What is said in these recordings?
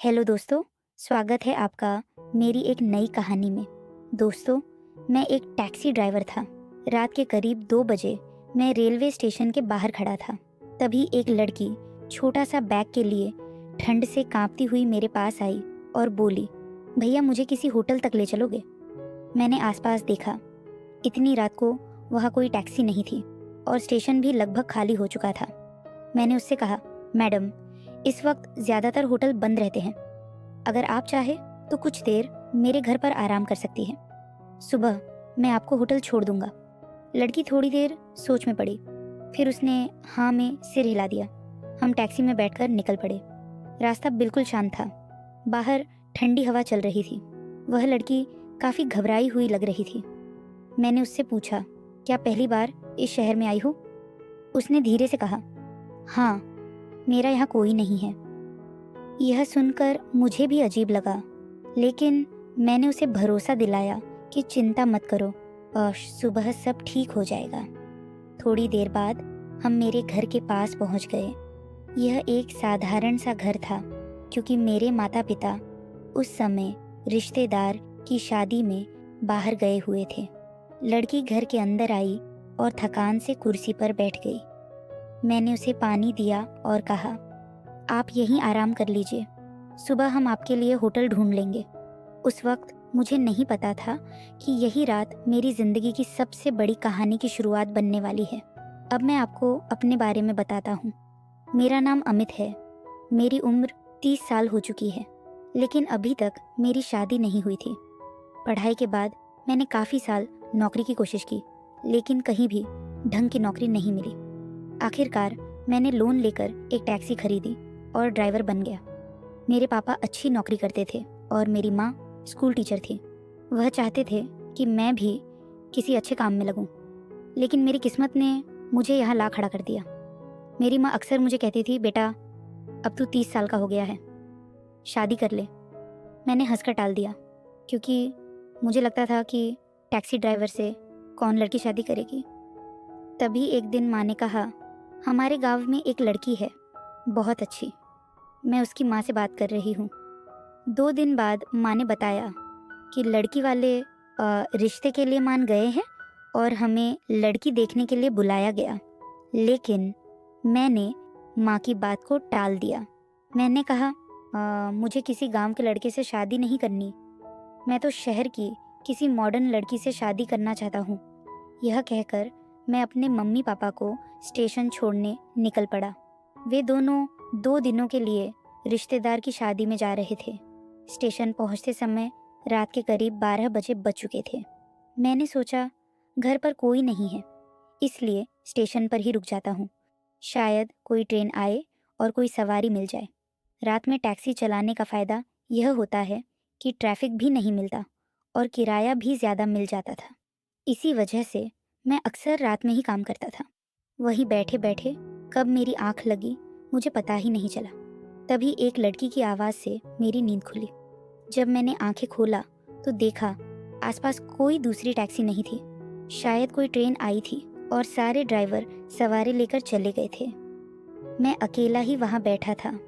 Hello दोस्तों, स्वागत है आपका मेरी एक नई कहानी में। दोस्तों, मैं एक टैक्सी ड्राइवर था। रात के करीब 2 बजे मैं रेलवे स्टेशन के बाहर खड़ा था। तभी एक लड़की छोटा सा बैग के लिए ठंड से कांपती हुई मेरे पास आई और बोली, भैया मुझे किसी होटल तक ले चलोगे? मैंने आसपास देखा। इतनी रात को वहाँ कोई टैक्सी नहीं थी और स्टेशन भी लगभग खाली हो चुका था। मैंने उससे कहा, मैडम, इस वक्त ज़्यादातर होटल बंद रहते हैं। अगर आप चाहे तो कुछ देर मेरे घर पर आराम कर सकती हैं। सुबह मैं आपको होटल छोड़ दूंगा। लड़की थोड़ी देर सोच में पड़ी, फिर उसने हाँ में सिर हिला दिया। हम टैक्सी में बैठकर निकल पड़े। रास्ता बिल्कुल शांत था। बाहर ठंडी हवा चल रही थी। वह लड़की काफ़ी घबराई हुई लग रही थी। मैंने उससे पूछा, क्या पहली बार इस शहर में आई हो? उसने धीरे से कहा, हाँ, मेरा यहाँ कोई नहीं है। यह सुनकर मुझे भी अजीब लगा, लेकिन मैंने उसे भरोसा दिलाया कि चिंता मत करो और सुबह सब ठीक हो जाएगा। थोड़ी देर बाद हम मेरे घर के पास पहुंच गए। यह एक साधारण सा घर था, क्योंकि मेरे माता पिता उस समय रिश्तेदार की शादी में बाहर गए हुए थे। लड़की घर के अंदर आई और थकान से कुर्सी पर बैठ गई। मैंने उसे पानी दिया और कहा, आप यहीं आराम कर लीजिए, सुबह हम आपके लिए होटल ढूंढ लेंगे। उस वक्त मुझे नहीं पता था कि यही रात मेरी ज़िंदगी की सबसे बड़ी कहानी की शुरुआत बनने वाली है। अब मैं आपको अपने बारे में बताता हूँ। मेरा नाम अमित है। मेरी उम्र 30 साल हो चुकी है, लेकिन अभी तक मेरी शादी नहीं हुई थी। पढ़ाई के बाद मैंने काफ़ी साल नौकरी की कोशिश की, लेकिन कहीं भी ढंग की नौकरी नहीं मिली। आखिरकार मैंने लोन लेकर एक टैक्सी खरीदी और ड्राइवर बन गया। मेरे पापा अच्छी नौकरी करते थे और मेरी माँ स्कूल टीचर थी। वह चाहते थे कि मैं भी किसी अच्छे काम में लगूं, लेकिन मेरी किस्मत ने मुझे यहाँ ला खड़ा कर दिया। मेरी माँ अक्सर मुझे कहती थी, बेटा अब तू 30 साल का हो गया है, शादी कर ले। मैंने हंसकर टाल दिया, क्योंकि मुझे लगता था कि टैक्सी ड्राइवर से कौन लड़की शादी करेगी। तभी एक दिन माँ ने कहा, हमारे गांव में एक लड़की है, बहुत अच्छी। मैं उसकी माँ से बात कर रही हूँ। 2 दिन बाद माँ ने बताया कि लड़की वाले रिश्ते के लिए मान गए हैं और हमें लड़की देखने के लिए बुलाया गया। लेकिन मैंने माँ की बात को टाल दिया। मैंने कहा, मुझे किसी गांव के लड़के से शादी नहीं करनी, मैं तो शहर की किसी मॉडर्न लड़की से शादी करना चाहता हूँ। यह कहकर मैं अपने मम्मी पापा को स्टेशन छोड़ने निकल पड़ा। वे दोनों 2 दिनों के लिए रिश्तेदार की शादी में जा रहे थे। स्टेशन पहुंचते समय रात के करीब 12 बजे बज चुके थे। मैंने सोचा घर पर कोई नहीं है, इसलिए स्टेशन पर ही रुक जाता हूँ। शायद कोई ट्रेन आए और कोई सवारी मिल जाए। रात में टैक्सी चलाने का फ़ायदा यह होता है कि ट्रैफिक भी नहीं मिलता और किराया भी ज़्यादा मिल जाता था। इसी वजह से मैं अक्सर रात में ही काम करता था। वहीं बैठे बैठे कब मेरी आंख लगी मुझे पता ही नहीं चला। तभी एक लड़की की आवाज़ से मेरी नींद खुली। जब मैंने आंखें खोला तो देखा आसपास कोई दूसरी टैक्सी नहीं थी। शायद कोई ट्रेन आई थी और सारे ड्राइवर सवारी लेकर चले गए थे। मैं अकेला ही वहाँ बैठा था।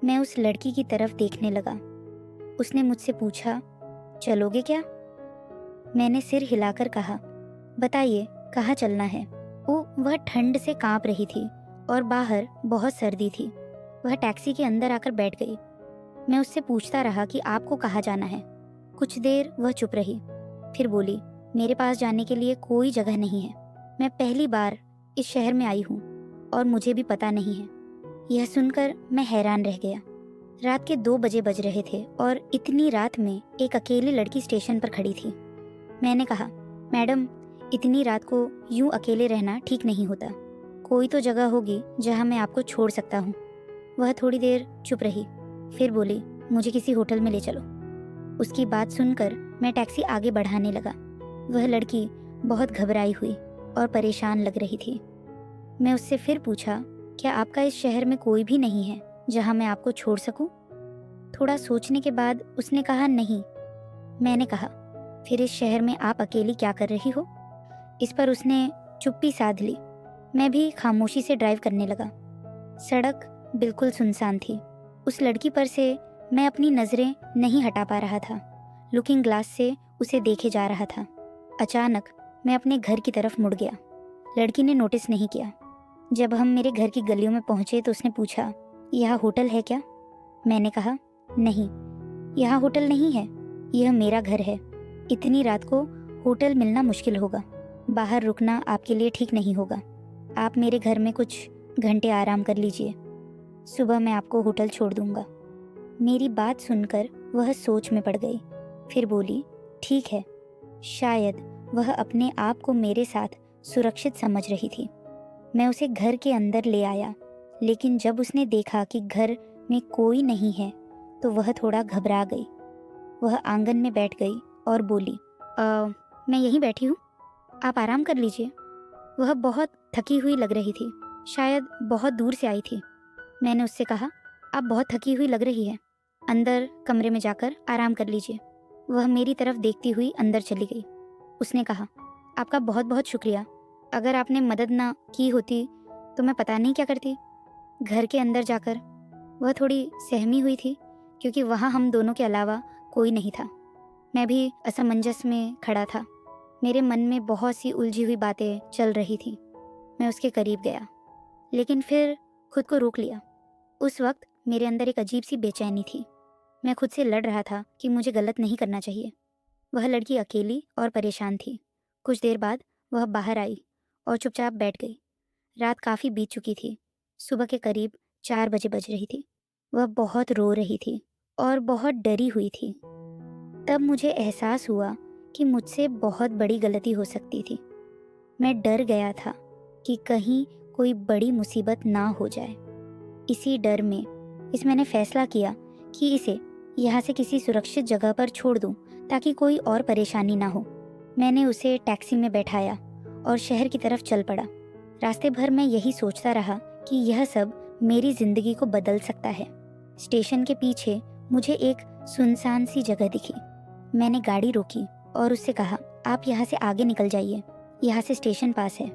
मैं उस लड़की की तरफ देखने लगा। उसने मुझसे पूछा, चलोगे क्या? मैंने सिर हिलाकर कहा, बताइए कहाँ चलना है? वह ठंड से कांप रही थी और बाहर बहुत सर्दी थी। वह टैक्सी के अंदर आकर बैठ गई। मैं उससे पूछता रहा कि आपको कहाँ जाना है। कुछ देर वह चुप रही, फिर बोली, मेरे पास जाने के लिए कोई जगह नहीं है। मैं पहली बार इस शहर में आई हूँ और मुझे भी पता नहीं है। यह सुनकर मैं हैरान रह गया। रात के 2 बजे बज रहे थे और इतनी रात में एक अकेली लड़की स्टेशन पर खड़ी थी। मैंने कहा, मैडम, इतनी रात को यूं अकेले रहना ठीक नहीं होता। कोई तो जगह होगी जहां मैं आपको छोड़ सकता हूं। वह थोड़ी देर चुप रही, फिर बोली, मुझे किसी होटल में ले चलो। उसकी बात सुनकर मैं टैक्सी आगे बढ़ाने लगा। वह लड़की बहुत घबराई हुई और परेशान लग रही थी। मैं उससे फिर पूछा, क्या आपका इस शहर में कोई भी नहीं है जहां मैं आपको छोड़ सकूं? थोड़ा सोचने के बाद उसने कहा, नहीं। मैंने कहा, फिर इस शहर में आप अकेली क्या कर रही हो? इस पर उसने चुप्पी साध ली। मैं भी खामोशी से ड्राइव करने लगा। सड़क बिल्कुल सुनसान थी। उस लड़की पर से मैं अपनी नज़रें नहीं हटा पा रहा था। लुकिंग ग्लास से उसे देखे जा रहा था। अचानक मैं अपने घर की तरफ मुड़ गया। लड़की ने नोटिस नहीं किया। जब हम मेरे घर की गलियों में पहुंचे तो उसने पूछा, यह होटल है क्या? मैंने कहा, नहीं, यह होटल नहीं है, यह मेरा घर है। इतनी रात को होटल मिलना मुश्किल होगा। बाहर रुकना आपके लिए ठीक नहीं होगा। आप मेरे घर में कुछ घंटे आराम कर लीजिए। सुबह मैं आपको होटल छोड़ दूंगा। मेरी बात सुनकर वह सोच में पड़ गई। फिर बोली, ठीक है। शायद वह अपने आप को मेरे साथ सुरक्षित समझ रही थी। मैं उसे घर के अंदर ले आया, लेकिन जब उसने देखा कि घर में कोई नहीं है तो वह थोड़ा घबरा गई। वह आंगन में बैठ गई और बोली, मैं यहीं बैठी हूँ, आप आराम कर लीजिए। वह बहुत थकी हुई लग रही थी, शायद बहुत दूर से आई थी। मैंने उससे कहा, आप बहुत थकी हुई लग रही है, अंदर कमरे में जाकर आराम कर लीजिए। वह मेरी तरफ देखती हुई अंदर चली गई। उसने कहा, आपका बहुत बहुत शुक्रिया। अगर आपने मदद ना की होती तो मैं पता नहीं क्या करती। घर के अंदर जाकर वह थोड़ी सहमी हुई थी, क्योंकि वहाँ हम दोनों के अलावा कोई नहीं था। मैं भी असमंजस में खड़ा था। मेरे मन में बहुत सी उलझी हुई बातें चल रही थी। मैं उसके करीब गया, लेकिन फिर खुद को रोक लिया। उस वक्त मेरे अंदर एक अजीब सी बेचैनी थी। मैं खुद से लड़ रहा था कि मुझे गलत नहीं करना चाहिए। वह लड़की अकेली और परेशान थी। कुछ देर बाद वह बाहर आई और चुपचाप बैठ गई। रात काफ़ी बीत चुकी थी। सुबह के करीब 4 बजे बज रही थी। वह बहुत रो रही थी और बहुत डरी हुई थी। तब मुझे एहसास हुआ कि मुझसे बहुत बड़ी गलती हो सकती थी। मैं डर गया था कि कहीं कोई बड़ी मुसीबत ना हो जाए। इसी डर में मैंने फैसला किया कि इसे यहाँ से किसी सुरक्षित जगह पर छोड़ दूँ, ताकि कोई और परेशानी ना हो। मैंने उसे टैक्सी में बैठाया और शहर की तरफ चल पड़ा। रास्ते भर मैं यही सोचता रहा कि यह सब मेरी जिंदगी को बदल सकता है। स्टेशन के पीछे मुझे एक सुनसान सी जगह दिखी। मैंने गाड़ी रोकी और उससे कहा, आप यहाँ से आगे निकल जाइए, यहाँ से स्टेशन पास है।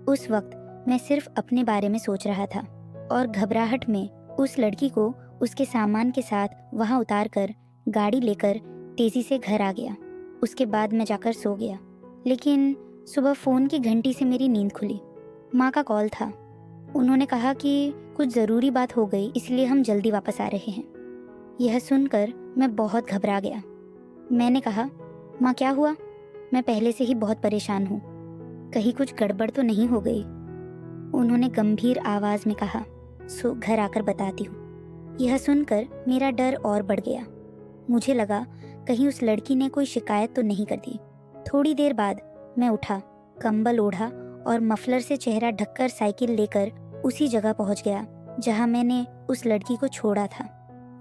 उस वक्त मैं सिर्फ अपने बारे में सोच रहा था और घबराहट में उस लड़की को उसके सामान के साथ वहाँ उतार कर गाड़ी लेकर तेजी से घर आ गया। उसके बाद मैं जाकर सो गया। लेकिन सुबह फ़ोन की घंटी से मेरी नींद खुली। माँ का कॉल था। उन्होंने कहा कि कुछ ज़रूरी बात हो गई, इसलिए हम जल्दी वापस आ रहे हैं। यह सुनकर मैं बहुत घबरा गया। मैंने कहा, माँ क्या हुआ? मैं पहले से ही बहुत परेशान हूँ, कहीं कुछ गड़बड़ तो नहीं हो गई? उन्होंने गंभीर आवाज़ में कहा, सो घर आकर बताती हूँ। यह सुनकर मेरा डर और बढ़ गया। मुझे लगा कहीं उस लड़की ने कोई शिकायत तो नहीं कर दी। थोड़ी देर बाद मैं उठा, कंबल ओढ़ा और मफलर से चेहरा ढककर साइकिल लेकर उसी जगह पहुंच गया जहां मैंने उस लड़की को छोड़ा था।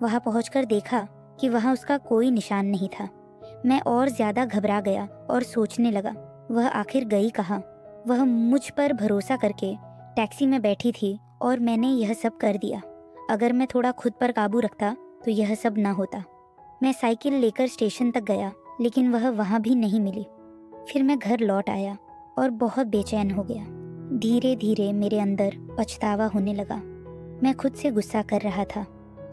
वहां पहुंचकर देखा कि वहां उसका कोई निशान नहीं था। मैं और ज्यादा घबरा गया और सोचने लगा, वह आखिर गई कहाँ? वह मुझ पर भरोसा करके टैक्सी में बैठी थी और मैंने यह सब कर दिया। अगर मैं थोड़ा खुद पर काबू रखता तो यह सब ना होता। मैं साइकिल लेकर स्टेशन तक गया, लेकिन वह वहाँ भी नहीं मिली। फिर मैं घर लौट आया और बहुत बेचैन हो गया। धीरे धीरे मेरे अंदर पछतावा होने लगा। मैं खुद से गुस्सा कर रहा था।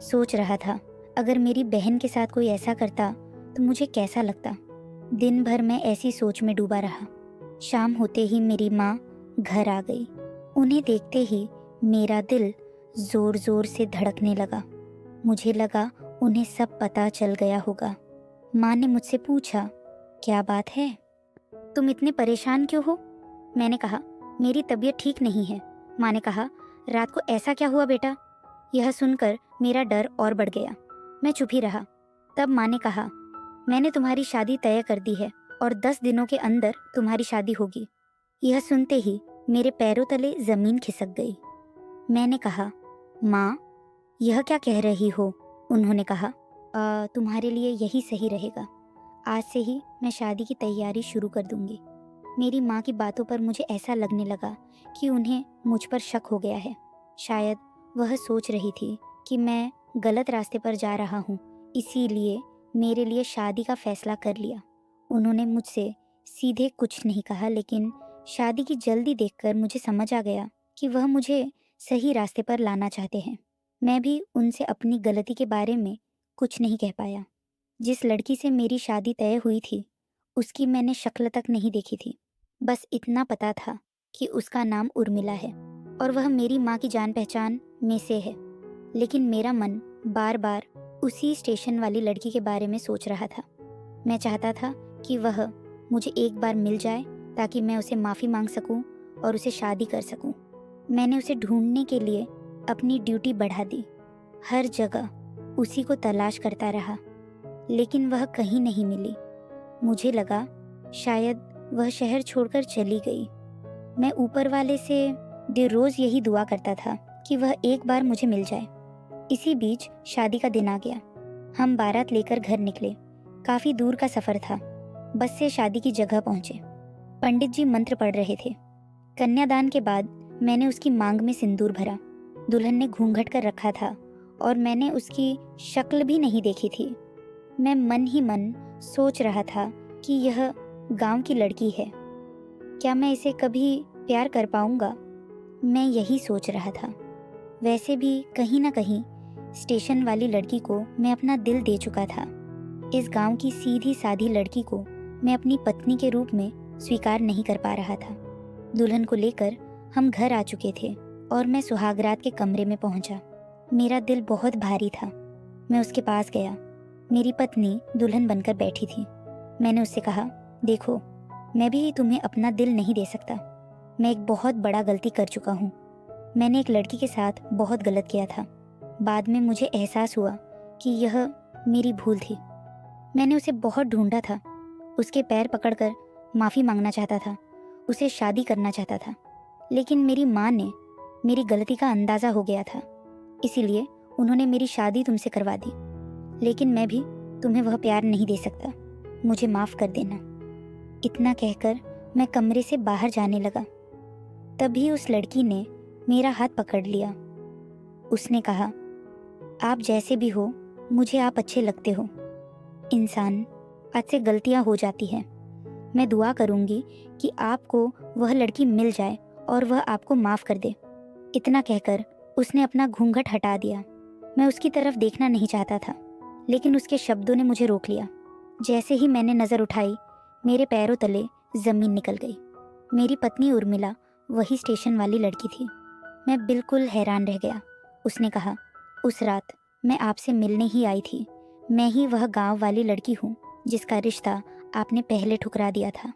सोच रहा था, अगर मेरी बहन के साथ कोई ऐसा करता तो मुझे कैसा लगता। दिन भर मैं ऐसी सोच में डूबा रहा। शाम होते ही मेरी माँ घर आ गई। उन्हें देखते ही मेरा दिल जोर जोर से धड़कने लगा। मुझे लगा उन्हें सब पता चल गया होगा। माँ ने मुझसे पूछा, क्या बात है, तुम इतने परेशान क्यों हो? मैंने कहा, मेरी तबीयत ठीक नहीं है। माँ ने कहा, रात को ऐसा क्या हुआ बेटा? यह सुनकर मेरा डर और बढ़ गया। मैं चुप ही रहा। तब माँ ने कहा, मैंने तुम्हारी शादी तय कर दी है और 10 दिनों के अंदर तुम्हारी शादी होगी। यह सुनते ही मेरे पैरों तले जमीन खिसक गई। मैंने कहा, माँ यह क्या कह रही हो? उन्होंने कहा, तुम्हारे लिए यही सही रहेगा। आज से ही मैं शादी की तैयारी शुरू कर दूंगी। मेरी माँ की बातों पर मुझे ऐसा लगने लगा कि उन्हें मुझ पर शक हो गया है। शायद वह सोच रही थी कि मैं गलत रास्ते पर जा रहा हूँ, इसीलिए मेरे लिए शादी का फैसला कर लिया। उन्होंने मुझसे सीधे कुछ नहीं कहा, लेकिन शादी की जल्दी देखकर मुझे समझ आ गया कि वह मुझे सही रास्ते पर लाना चाहते हैं। मैं भी उनसे अपनी गलती के बारे में कुछ नहीं कह पाया। जिस लड़की से मेरी शादी तय हुई थी उसकी मैंने शक्ल तक नहीं देखी थी। बस इतना पता था कि उसका नाम उर्मिला है और वह मेरी माँ की जान पहचान में से है। लेकिन मेरा मन बार बार उसी स्टेशन वाली लड़की के बारे में सोच रहा था। मैं चाहता था कि वह मुझे एक बार मिल जाए ताकि मैं उसे माफ़ी मांग सकूं और उसे शादी कर सकूं। मैंने उसे ढूंढने के लिए अपनी ड्यूटी बढ़ा दी। हर जगह उसी को तलाश करता रहा, लेकिन वह कहीं नहीं मिली। मुझे लगा शायद वह शहर छोड़कर चली गई। मैं ऊपर वाले से रोज़ यही दुआ करता था कि वह एक बार मुझे मिल जाए। इसी बीच शादी का दिन आ गया। हम बारात लेकर घर निकले। काफ़ी दूर का सफ़र था। बस से शादी की जगह पहुंचे। पंडित जी मंत्र पढ़ रहे थे। कन्यादान के बाद मैंने उसकी मांग में सिंदूर भरा। दुल्हन ने घूंघट कर रखा था और मैंने उसकी शक्ल भी नहीं देखी थी। मैं मन ही मन सोच रहा था कि यह गांव की लड़की है। क्या मैं इसे कभी प्यार कर पाऊंगा? मैं यही सोच रहा था। वैसे भी कहीं ना कहीं स्टेशन वाली लड़की को मैं अपना दिल दे चुका था। इस गांव की सीधी साधी लड़की को मैं अपनी पत्नी के रूप में स्वीकार नहीं कर पा रहा था। दुल्हन को लेकर हम घर आ चुके थे और मैं सुहागरात के कमरे में पहुंचा। मेरा दिल बहुत भारी था। मैं उसके पास गया। मेरी पत्नी दुल्हन बनकर बैठी थी। मैंने उससे कहा, देखो, मैं भी तुम्हें अपना दिल नहीं दे सकता। मैं एक बहुत बड़ा गलती कर चुका हूँ। मैंने एक लड़की के साथ बहुत गलत किया था। बाद में मुझे एहसास हुआ कि यह मेरी भूल थी। मैंने उसे बहुत ढूंढा था। उसके पैर पकड़कर माफ़ी मांगना चाहता था, उसे शादी करना चाहता था। लेकिन मेरी माँ ने मेरी गलती का अंदाज़ा हो गया था, इसीलिए उन्होंने मेरी शादी तुमसे करवा दी। लेकिन मैं भी तुम्हें वह प्यार नहीं दे सकता। मुझे माफ़ कर देना। इतना कहकर मैं कमरे से बाहर जाने लगा। तभी उस लड़की ने मेरा हाथ पकड़ लिया। उसने कहा, आप जैसे भी हो, मुझे आप अच्छे लगते हो। इंसान आज से गलतियां हो जाती हैं। मैं दुआ करूंगी कि आपको वह लड़की मिल जाए और वह आपको माफ़ कर दे। इतना कहकर उसने अपना घूंघट हटा दिया। मैं उसकी तरफ देखना नहीं चाहता था, लेकिन उसके शब्दों ने मुझे रोक लिया। जैसे ही मैंने नज़र उठाई, मेरे पैरों तले ज़मीन निकल गई। मेरी पत्नी उर्मिला वही स्टेशन वाली लड़की थी। मैं बिल्कुल हैरान रह गया। उसने कहा, उस रात मैं आपसे मिलने ही आई थी। मैं ही वह गांव वाली लड़की हूँ जिसका रिश्ता आपने पहले ठुकरा दिया था।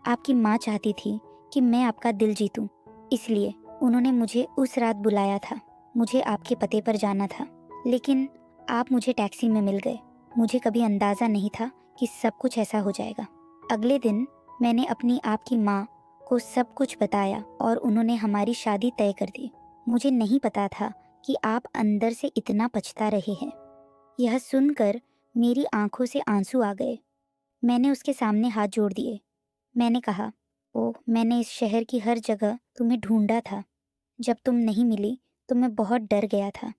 आपकी माँ चाहती थी कि मैं आपका दिल जीतूं, इसलिए उन्होंने मुझे उस रात बुलाया था। मुझे आपके पते पर जाना था, लेकिन आप मुझे टैक्सी में मिल गए। मुझे कभी अंदाज़ा नहीं था कि सब कुछ ऐसा हो जाएगा। अगले दिन मैंने अपनी आपकी माँ को सब कुछ बताया और उन्होंने हमारी शादी तय कर दी। मुझे नहीं पता था कि आप अंदर से इतना पछता रहे हैं। यह सुनकर मेरी आंखों से आंसू आ गए। मैंने उसके सामने हाथ जोड़ दिए। मैंने कहा, ओह, मैंने इस शहर की हर जगह तुम्हें ढूंढा था। जब तुम नहीं मिली तो मैं बहुत डर गया था।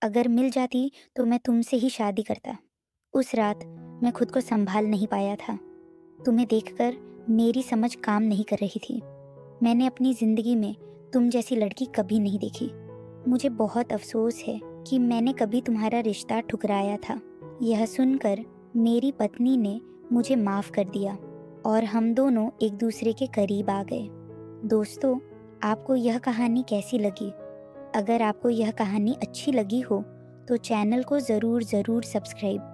अगर मिल जाती तो मैं तुमसे ही शादी करता। उस रात मैं खुद को संभाल नहीं पाया था। तुम्हें देखकर मेरी समझ काम नहीं कर रही थी। मैंने अपनी ज़िंदगी में तुम जैसी लड़की कभी नहीं देखी। मुझे बहुत अफसोस है कि मैंने कभी तुम्हारा रिश्ता ठुकराया था। यह सुनकर मेरी पत्नी ने मुझे माफ़ कर दिया और हम दोनों एक दूसरे के करीब आ गए। दोस्तों, आपको यह कहानी कैसी लगी? अगर आपको यह कहानी अच्छी लगी हो तो चैनल को ज़रूर सब्सक्राइब